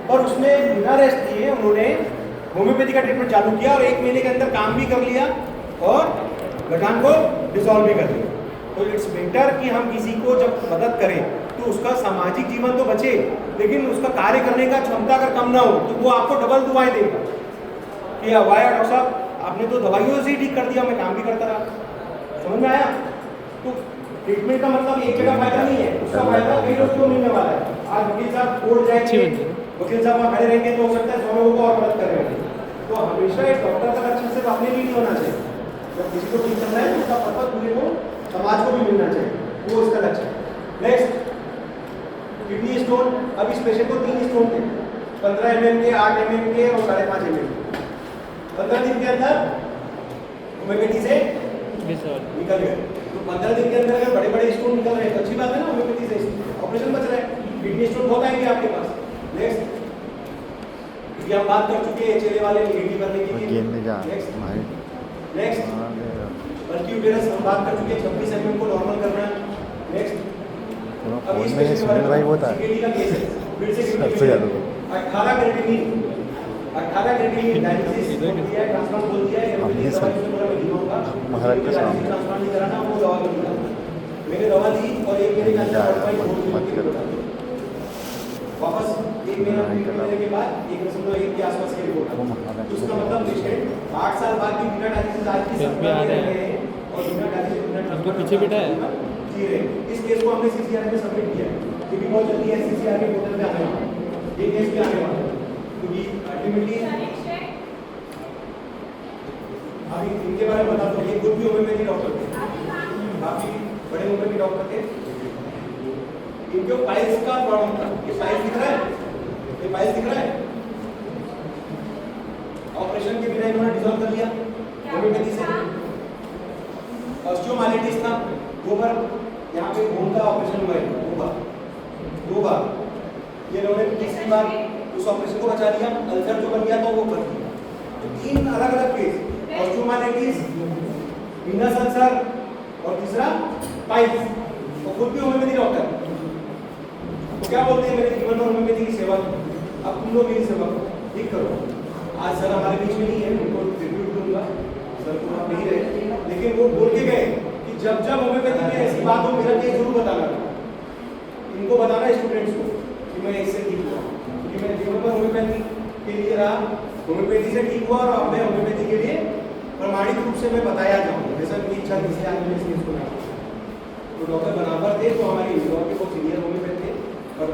और उसमें बिना रेस्ट लिए उन्होंने होम्योपैथी का ट्रीटमेंट चालू किया और 1 महीने के अंदर काम भी कर लिया और गठान को डिसॉल्व भी कर दिया। तो इट्स बेटर कि हम किसी को जब मदद करें तो उसका सामाजिक जीवन तो बचे, लेकिन उसका कार्य करने का क्षमता अगर कम ना हो तो वो आपको डबल दुआएं देगा कि वाया डॉक्टर साहब आपने तो दवाइयों से ही ठीक कर दिया, मैं काम भी करता रहा। समझ में आया? तो ट्रीटमेंट का मतलब एक जगह फायदा नहीं है, उसका फायदा कई लोगों को मिलने वाला है। आज वकील साहब कोर्ट जाएंगे, वकील साहब वहाँ खड़े रहेंगे तो हो सकता है 100 लोगों को और मदद कर रहे हैं। तो हमेशा एक डॉक्टर का लक्ष्य सिर्फ अपने लिए नहीं होना चाहिए, जब किसी को ठीक करना है तो उसका पर्पज पूरे को समाज को भी मिलना चाहिए, वो इसका लक्ष्य है। Next, kidney stone. अब इस पेशेंट को 3 स्टोन थे, 15 mm के, 8 mm के और 5.5 mm के। 15 दिन के अंदर होम्योपैथी से निकल गए। तो 15 दिन के अंदर अगर बड़े बड़े स्टोन निकल रहे हैं तो अच्छी बात है ना, होम्योपैथी से ऑपरेशन बच रहा है। किडनी स्टोन बहुत आएंगे आपके पास। नेक्स्ट, ये हम बात कर चुके हैं चेले वाले निगेटिव करने की। नेक्स्ट बल्क्यूटेरस हम बात कर चुके हैं, 26 mm को नॉर्मल करना। नेक्स्ट, अब इस पेशेंट के बारे में सीकेडी का केस है, फिर से सबसे ज्यादा 18 क्रिएटिनिन डायलिसिस बोल दिया है, ट्रांसप्लांट बोल दिया है, एमपी दवाई से पूरा मैं दिखाऊंगा। महाराज का ट्रांसप्लांट नहीं कराना, वो दवा नहीं कराना। मैंने दवा दी और 1 महीने के अंदर वापस 1 महीने के बाद 1.1 के आसपास की रिपोर्ट है। उसका मतलब पेशेंट 8 साल बाद भी बिना डायलिसिस आज की सब में रह रहे हैं और बिना डायलिसिस बिना ट्रांसप्लांट पीछे बैठा है जी रहे। इस केस को हमने सीसीआर में सबमिट किया है, क्योंकि बहुत जल्दी है सीसीआर के पोर्टल पे आने वाला है, ये केस भी आने वाला है, क्योंकि अल्टीमेटली अभी इनके बारे में बता दो। ये खुद भी होम्योपैथी डॉक्टर थे, काफी बड़े होम्योपैथी डॉक्टर थे। इनको पाइल्स का प्रॉब्लम था। ये पाइल्स दिख रहा है, ये पाइल्स दिख रहा है। ऑपरेशन के बिना इन्होंने डिसॉल्व कर लिया होम्योपैथी से। ऑस्टियोमाइलिटिस था, 2 बार यहाँ पे खून का ऑपरेशन हुआ है, 2 बार। ये इन्होंने तीसरी बार उस ऑपरेशन को बचा लिया। अल्सर जो बन गया था वो कर दिया। तो 3 अलग अलग केस, ऑस्टियोमाइलिटिस, वीनस अल्सर और तीसरा पाइल्स, और खुद भी होम्योपैथी डॉक्टर। तो क्या बोलते हैं, मेरे जीवन में होम्योपैथी की सेवा की, अब तुम लोग मेरी सेवा करो, ठीक करो। आज सर हमारे बीच में नहीं है, उनको ट्रिब्यूट दूंगा, सर को आप नहीं रहे, लेकिन वो बोल के गए कि जब जब होम्योपैथी में ऐसी बात हो मेरा केस जरूर बताना, इनको बताना स्टूडेंट्स को कि मैं इससे ठीक हुआ, क्योंकि मेरे जीवन में होम्योपैथी के लिए रहा, होम्योपैथी से ठीक हुआ और अब मैं होम्योपैथी के लिए प्रमाणित रूप से मैं बताया जाऊँ, जैसा मेरी इच्छा किसी आदमी ने इसको ना। तो डॉक्टर बनावर थे, तो हमारी इंदौर के बहुत सीनियर होम्योपैथ थे, और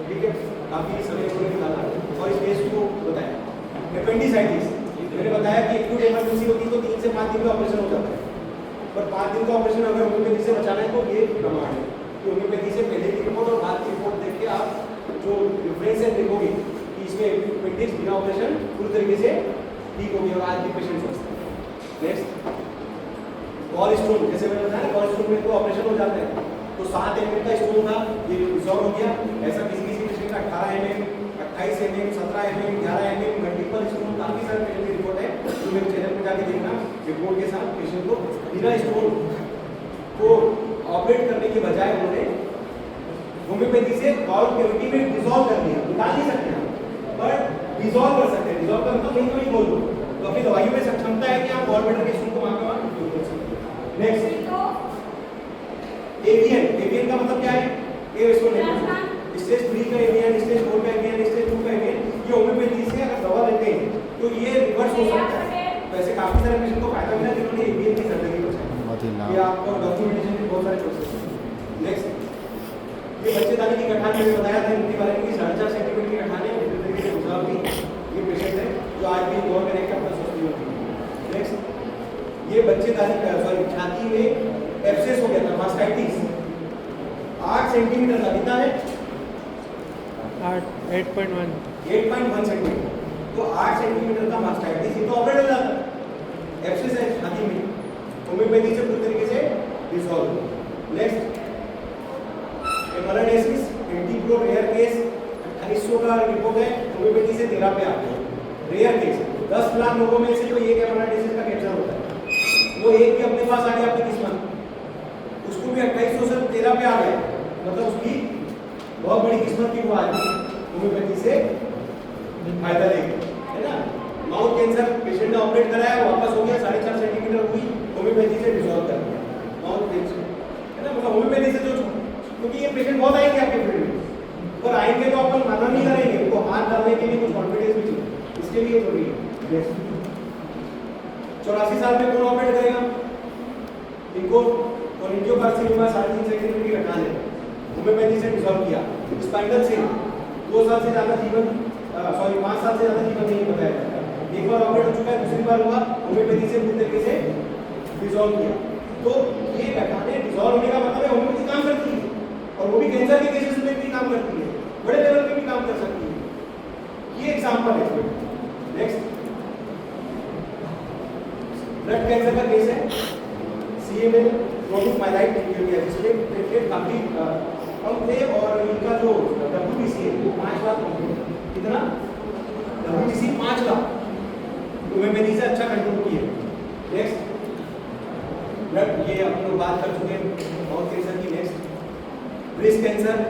ठीक है काफ़ी समय उन्होंने निकाला और इस केस को बताया। एपेंडिसाइटिस मैंने बताया कि एक्यूट इमरजेंसी होती है तो 3 से 5 दिन का ऑपरेशन हो जाता है, पर 5 दिन का ऑपरेशन अगर होम्योपैथी से बचाना है तो ये प्रमाण है कि होम्योपैथी से पहले की रिपोर्ट और बाद की रिपोर्ट देख के आप जो डिफरेंस है देखोगे कि इसमें एपेंडिक्स बिना ऑपरेशन पूरी तरीके से ठीक हो गया और आज भी पेशेंट स्वस्थ है। नेक्स्ट, गॉल स्टोन, जैसे मैंने बताया गॉल स्टोन में तो ऑपरेशन हो जाता है, तो 7 mm का स्टोन था, ये रिजॉल्व हो गया। ऐसा किसी पेशेंट का 18 mm, 28 mm, 17 mm, 11 mm multiple stone, काफी सारे पेशेंट की रिपोर्ट है, तो मेरे चैनल पर जाके देखना रिपोर्ट के साथ। पेशेंट को बिना स्टोन को ऑपरेट करने के बजाय उन्होंने होम्योपैथी से गॉल कैविटी में डिसॉल्व कर दिया। निकाल नहीं सकते हम, बट डिसॉल्व कर सकते हैं। डिसॉल्व का मतलब नहीं कभी बोल दो, तो अपनी दवाइयों में क्षमता है कि आप गॉल ब्लैडर के स्टोन को वहां का वहां डिसॉल्व कर सकते हैं। नेक्स्ट, एवियन, एवियन का मतलब क्या है? ये इसको नहीं, स्टेज 3 का एवियन, स्टेज 4 का एवियन, स्टेज 2 का एवियन, ये होम्योपैथी से अगर दवा लेते हैं तो ये रिवर्स हो सकता है। वैसे काफी सारे पेशेंट को फायदा मिला जिन्होंने एवियन की सर्जरी कराई, ये आपको डॉक्यूमेंटेशन के बहुत सारे प्रोसेस हैं। नेक्स्ट, ये बच्चेदानी की गठान मैंने बताया था इनके बारे में कि 4.5 सेंटीमीटर की गठान है, इस तरीके से गुजराव की ये पेशेंट है जो आज भी गौर करें कि अपना स्वस्थ नहीं होती। नेक्स्ट, ये बच्चेदानी का सॉरी छाती में एब्सेस हो गया था, मास्टाइटिस, 8 सेंटीमीटर का, कितना है? 8.1 सेंटीमीटर, तो 8 सेंटीमीटर का मास्टाइटिस, ये तो ऑपरेट हो जाता है। एब्सेस है छाती में, होम्योपैथी से पूरी तरीके से डिसॉल्व। नेक्स्ट, एमराइडिस, एंटीप्रो रेयर केस, 2800 का रिपोर्ट है, होम्योपैथी से 13 पे आ गया। रेयर केस, 10 लाख लोगों में से कोई एक एमराइडिस का कैंसर होता है, वो एक भी अपने पास आ गया अपनी किस्मत, उसको भी 2800 से 13 पे आ गया, मतलब उसकी बहुत बड़ी किस्मत की वो आदमी होम्योपैथी से फायदा लेंगे, है ना। माउथ कैंसर पेशेंट ने ऑपरेट कराया, वापस हो गया, 4.5 सेंटीमीटर हुई, होम्योपैथी से डिसॉल्व कर दिया माउथ कैंसर, है ना। मतलब होम्योपैथी से जो, क्योंकि ये पेशेंट बहुत आएंगे आपके फील्ड में, पर आएंगे तो अपन मना नहीं करेंगे, उनको हाथ डालने के लिए कुछ कॉन्फिडेंस भी चाहिए, इसके लिए जरूरी है। 84 साल में कौन ऑपरेट करेगा इनको? कोलिंजियोकार्सिनोमा 3.5 सेंटीमीटर की घटना है, होम्योपैथी से डिसॉल्व किया, स्पाइनल से 2 साल से ज़्यादा जीवन, 5 साल से ज़्यादा जीवन नहीं बताया जाता, एक बार ऑपरेट हो चुका है, दूसरी बार हुआ, होम्योपैथी से पूरी तरीके से डिसॉल्व किया। तो ये घटनाएं डिसॉल्व होने का मतलब है होम्योपैथी काम करती है, और वो भी कैंसर के केसेस में भी काम करती है, बड़े लेवल पे भी काम कर सकती है। ये एग्जांपल है। नेक्स्ट ब्लड कैंसर का केस है, सीएमएल क्रोनिक माइलाइट ल्यूकेमिया, जिसमें प्लेटलेट काफी कम थे और इनका जो डब्ल्यूबीसी है वो 5 लाख, कितना डब्ल्यूबीसी 5 लाख, होम्योपैथी से अच्छा कंट्रोल किए। नेक्स्ट ब्लड, ये हम लोग बात कर चुके हैं माउथ कैंसर की। Next breast cancer,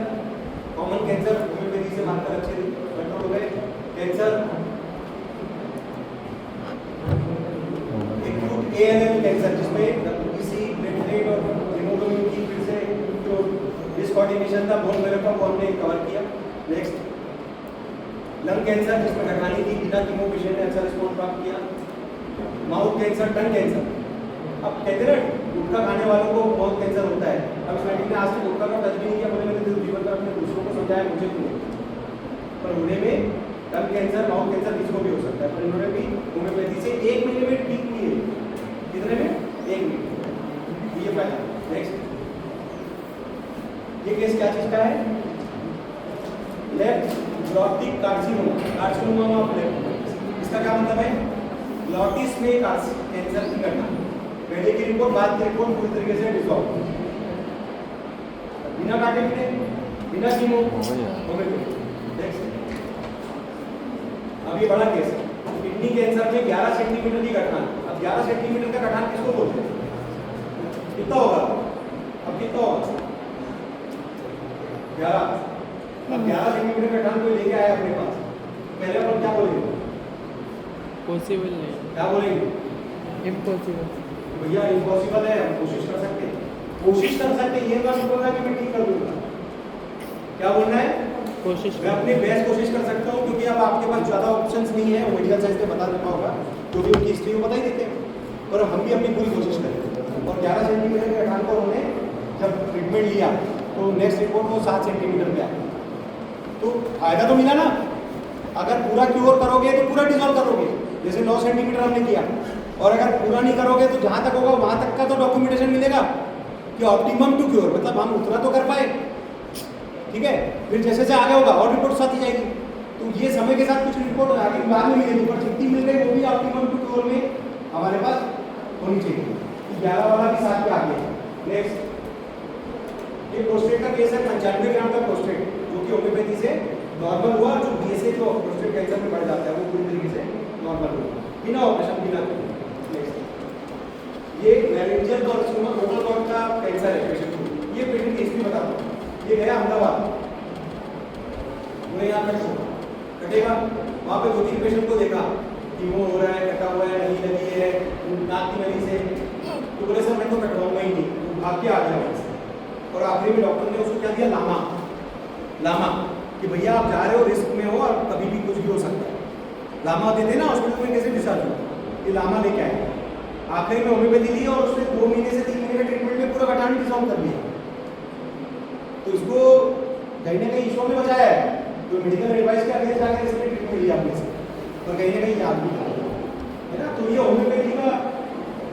common cancer, homeopathy से मारकर अच्छे कंट्रोल हो गए। कैंसर एक्यूट एएनएल कैंसर, जिसमें डब्ल्यूबीसी, प्लेटलेट और हीमोग्लोबिन की फिर से जो डिसकोऑर्डिनेशन था बोन मैरो का, वो हमने कवर किया। नेक्स्ट लंग कैंसर, जिसमें घटानी थी, बिना कीमो पेशेंट ने अच्छा रिस्पॉन्स प्राप्त किया। माउथ कैंसर, टंग कैंसर, अब कहते हैं ना गुटखा खाने वालों को माउथ कैंसर होता है, अब इस लड़की ने आज तक गुटखा का टच भी नहीं किया, मैंने जीवन भर अपने दूसरों को समझाया, मुझे क्यों, पर होने में टंग कैंसर, माउथ कैंसर किसको भी हो सकता है, पर इन्होंने भी होम्योपैथी से 1 महीने में ठीक किए। कितने में? 1 महीने, ये फायदा। नेक्स्ट ये केस क्या चीज का है? Left glottic carcinoma, carcinoma of left, इसका क्या मतलब है? ग्लॉटिस में कैंसर की घटना, पहले की रिपोर्ट बाद की रिपोर्ट पूरी तरीके से डिसॉल्व, बिना काटे पीटे, बिना कीमो, होम्योपैथी। नेक्स्ट अब ये बड़ा केस है, किडनी कैंसर में 11 सेंटीमीटर की घटना। अब 11 सेंटीमीटर का घटना किसको बोलते हैं? कितना होगा? अब कितना होगा? 11। अब 11 सेंटीमीटर का घटना कोई लेके आया अपने पास, पहले अपन क्या बोलेंगे? पॉसिबल नहीं, क्या बोलेंगे? इम्पॉसिबल। भैया इम्पॉसिबल है, हम कोशिश कर सकते हैं, कोशिश कर सकते हैं, ये बात नहीं बोलना कि मैं ठीक कर दूंगा। क्या बोलना है? कोशिश, मैं अपनी बेस्ट कोशिश कर सकता हूँ, क्योंकि अब आपके पास ज़्यादा ऑप्शंस नहीं है, मेडिकल साइंस में बता देना होगा, क्योंकि उनकी हिस्ट्री को बता ही देते हैं, पर हम भी अपनी पूरी कोशिश करेंगे। और 11 सेंटीमीटर के घटान को उन्होंने जब ट्रीटमेंट लिया तो नेक्स्ट रिपोर्ट वो 7 सेंटीमीटर पे आया, तो फायदा तो मिला ना। अगर पूरा क्योर करोगे तो पूरा डिसॉल्व करोगे, जैसे 9 सेंटीमीटर हमने किया, और अगर पूरा नहीं करोगे तो जहाँ तक होगा वहाँ तक का तो डॉक्यूमेंटेशन मिलेगा कि ऑप्टिमम टू क्योर, मतलब हम उतना तो कर पाए, ठीक है। फिर जैसे जैसे आगे होगा और रिपोर्ट साथ ही जाएगी, तो ये समय के साथ कुछ रिपोर्ट आगे बाद में मिलेगी, पर जितनी मिल गई वो भी ऑप्टिमम टू क्योर में हमारे पास होनी चाहिए। 11 वाला भी साथ में आ गया। नेक्स्ट ये प्रोस्टेट का केस है, 95 ग्राम का प्रोस्टेट, जो कि होम्योपैथी से नॉर्मल हुआ, जो बीएसए जो प्रोस्टेट कैंसर में बढ़ जाता है वो पूरी तरीके से नॉर्मल हुआ बिना ऑपरेशन, बिना। ये मैनेजियल कार्सिनोमा लोकल कॉर्ड का कैंसर है पेशेंट को, ये पेशेंट की हिस्ट्री बताता हूँ। ये गया अहमदाबाद, उन्हें यहाँ कटेगा, वहाँ पे 2-3 पेशेंट को देखा, कीमो हो रहा है, कटा हुआ है, नहीं लगी है, नाक की नली से, तो बोले सर मैं तो कटवाऊंगा ही नहीं, तो भाग के आ गया वहाँ से। और आखिरी में डॉक्टर ने उसको क्या दिया? लामा, कि भैया आप जा रहे हो, रिस्क में हो और कभी भी कुछ भी हो सकता है। लामा देते ना हॉस्पिटल में, कैसे डिस्चार्ज हुआ? ये लामा लेके आए, आखिरी में होम्योपैथी ली और उसने 2 महीने से 3 महीने के ट्रीटमेंट में पूरा घटान डिसॉल्व कर दिया। तो इसको कहीं ना कहीं ईश्वर ने बचाया है, तो मेडिकल एडवाइस के आगे जाकर इसने ट्रीटमेंट लिया अपने से, पर कहीं ना कहीं याद भी है ना। तो ये होम्योपैथी का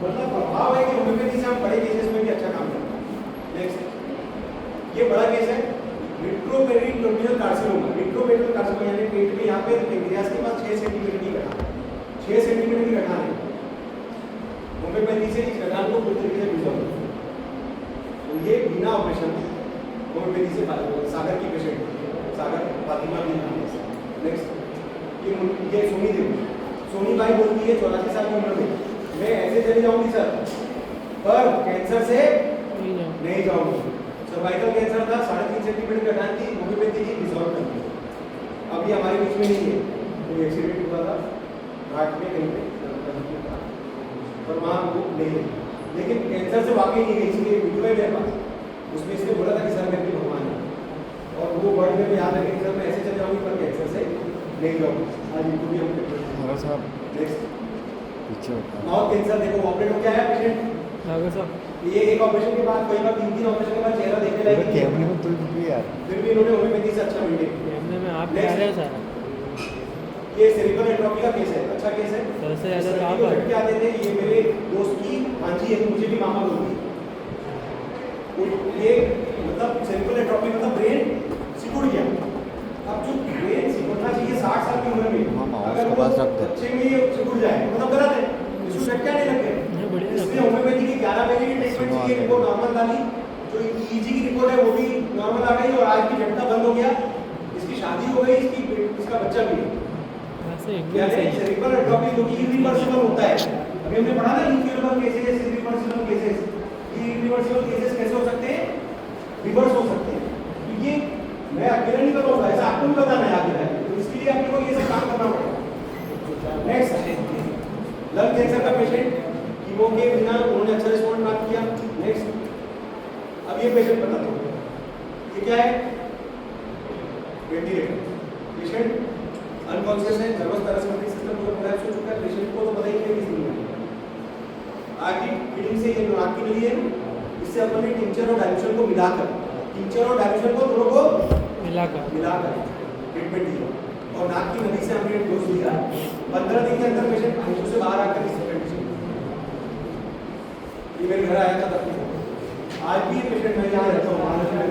मतलब प्रभाव है कि होम्योपैथी से हम बड़े केसेस में भी अच्छा काम करते हैं। नेक्स्ट ये बड़ा केस है, रिट्रोपेरिटोनियल कार्सिनोमा। रिट्रोपेरिटोनियल कार्सिनोमा यानी पेट में यहाँ पे पेनक्रियास के पास 6 सेंटीमीटर की घटना, 6 सेंटीमीटर की घटना है, होम्योपैथी से इस घटना को पूरी तरीके से डिसॉल्व, तो ये बिना ऑपरेशन होम्योपैथी से फायदा होगा। सागर की पेशेंट, सागर फातिमा भी नाम है। नेक्स्ट ये सोनी बाई बोलती है 84 साल की उम्र में, मैं ऐसे चली जाऊंगी सर, पर कैंसर से नहीं जाऊंगी। सर्वाइकल कैंसर था, 3.5 सेंटीमीटर की घटना थी, होम्योपैथी की डिसॉल्व कर दी। अभी हमारे बीच में नहीं है, कोई एक्सीडेंट हुआ था घाट में कहीं पे, पर वहाँ वो नहीं रही, लेकिन कैंसर से वाकई नहीं गई, इसलिए वीडियो है मेरे पास, उसमें इसने बोला था कि सर मेरे लिए भगवान है, और वो वर्ड में याद रखें सर मैं ऐसे चल जाऊँगी पर कैंसर से नहीं जाऊँगी। आज इनको भी हम साहब नेक्स्ट पीछे माउथ कैंसर देखो ऑपरेट हो क्या है पेशेंट, डॉक्टर साहब ये एक ऑपरेशन के बाद कई बार 3 ऑपरेशन के बाद चेहरा देखने लायक नहीं कैमरे है, में तो भी यार फिर भी इन्होंने होम्योपैथी से अच्छा मेंटेन किया। कैमरे में आप क्या रहे हो सर? ये सेरिब्रल एट्रोफी का केस है, अच्छा केस है। सबसे ज़्यादा इस तो आप लड़की को झटके आते थे, ये मेरे दोस्त की भांजी है, मुझे भी मामा बोलती है। ये मतलब सेरिब्रल एट्रोफी मतलब ब्रेन सिकुड़ गया। अब जो ब्रेन सिकुड़ना चाहिए 60 साल की उम्र में, मामा अगर उसके वो पास रख दे। बच्चे में ये सिकुड़ जाए मतलब गलत है, इसको झटके आने लग ये बढ़िया गए। है। इसलिए होम्योपैथी की 11 महीने की ट्रीटमेंट थी, रिपोर्ट नॉर्मल डाली, जो ईजी की रिपोर्ट है वो भी नॉर्मल आ गई और आज की झटका बंद हो गया। इसकी शादी हो गई, इसका बच्चा भी है। ऐसे यानी एकदम सही सेरिब्रल एट्रोफी जो कि इरिवर्सिबल होता है, अभी हमने पढ़ा ना इनक्यूरेबल केसेस, इरिवर्सिबल केसेस। ये इरिवर्सिबल केसेस कैसे हो सकते हैं? रिवर्स हो सकते हैं। तो ये मैं अकेला नहीं करूंगा, ऐसा आपको भी बताना है आगे, तो इसके लिए आपको ये सब काम करना पड़ेगा। नेक्स्ट लंग कैंसर का पेशेंट, कीमो के बिना उन्होंने अच्छा रिस्पॉन्स प्राप्त किया। नेक्स्ट अब ये पेशेंट बता दो, ये क्या है? वेंटिलेटर पेशेंट अनकॉन्शियस है, नर्वस पैरासिम्पैथिक सिस्टम पूरा कोलैप्स हो चुका है, पेशेंट को तो पता ही नहीं है किस दुनिया में। आग की फीडिंग से ये नाक की नली है, इससे अपन ने टिंचर और डाइल्यूशन को मिलाकर, टिंचर और डाइल्यूशन को दोनों को मिलाकर ट्रीटमेंट दिया और नाक की नली से हमने डोज दिया। 15 दिन के अंदर पेशेंट आईसीयू से बाहर आकर इस कंडीशन, ये मेरे घर आया था तब। आज भी ये पेशेंट मैं यहाँ रहता हूँ महाराष्ट्र में,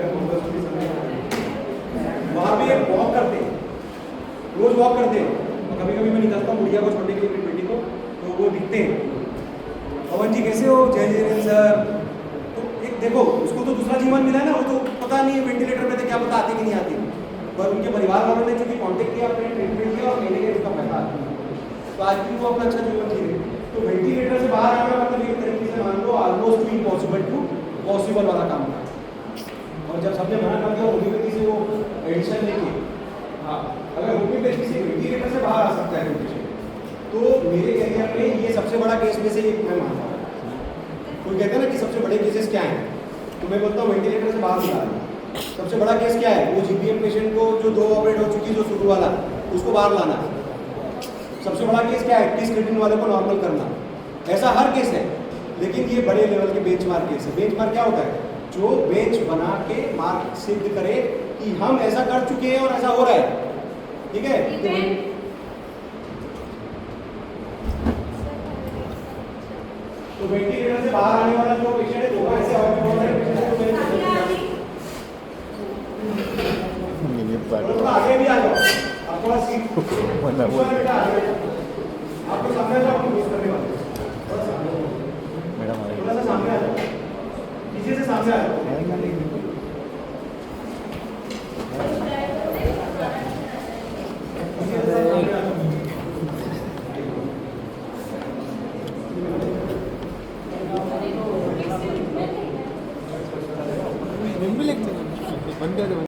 वहाँ पे वॉक करते हैं, रोज वॉक करते हैं, और कभी कभी मैं निकलता हूँ बुढ़िया को छोड़ने के लिए अपनी बेटी को, तो वो दिखते हैं, पवन जी कैसे हो, जय जय सर। तो एक देखो उसको तो दूसरा जीवन मिला है ना, वो तो पता नहीं है वेंटिलेटर पे थे, क्या पता आती कि नहीं आती, पर उनके परिवार वालों ने चूंकि कॉन्टेक्ट किया, अपने ट्रीटमेंट किया और महीने के उसका पैसा तो आज भी वो अपना अच्छा जीवन जी रहे। तो वेंटिलेटर से बाहर आना मतलब एक तरीके से मान लो ऑलमोस्ट इम्पॉसिबल टू पॉसिबल वाला काम था। और जब सबने मना कर दिया होम्योपैथी से वो एडिशन लेके, हाँ अगर होम्योपैथी से वेंटिलेटर से बाहर आ सकता है पेशेंट, तो मेरे एरिया में ये सबसे बड़ा केस में से एक मैं मानता हूँ। कोई कहता है ना कि सबसे बड़े केसेस क्या हैं, तो मैं बोलता हूँ वेंटिलेटर से बाहर निकालना। सबसे बड़ा केस क्या है? वो जीपीएम पेशेंट को जो 2 ऑपरेट हो चुकी, जो शुरू वाला, उसको बाहर लाना। सबसे बड़ा केस क्या है? टी स्क्रीनिंग वाले को नॉर्मल करना। ऐसा हर केस है, लेकिन ये बड़े लेवल के बेंचमार्क केस है। बेंचमार्क क्या होता है? जो बेंच बना के मार्क सिद्ध करे कि हम ऐसा कर चुके हैं और ऐसा हो रहा है, ठीक है? तो वेंटिलेटर से बाहर आने वाला जो पेशेंट है, दोनों ऐसे और भी बहुत सारे पेशेंट को मैंने थोड़ा आगे भी आ जाओ, आप थोड़ा सीट आपको सामने जाओ, आपको यूज करने वाले थोड़ा सा सामने आ जाओ, पीछे से सामने आ जाओ। बंद कर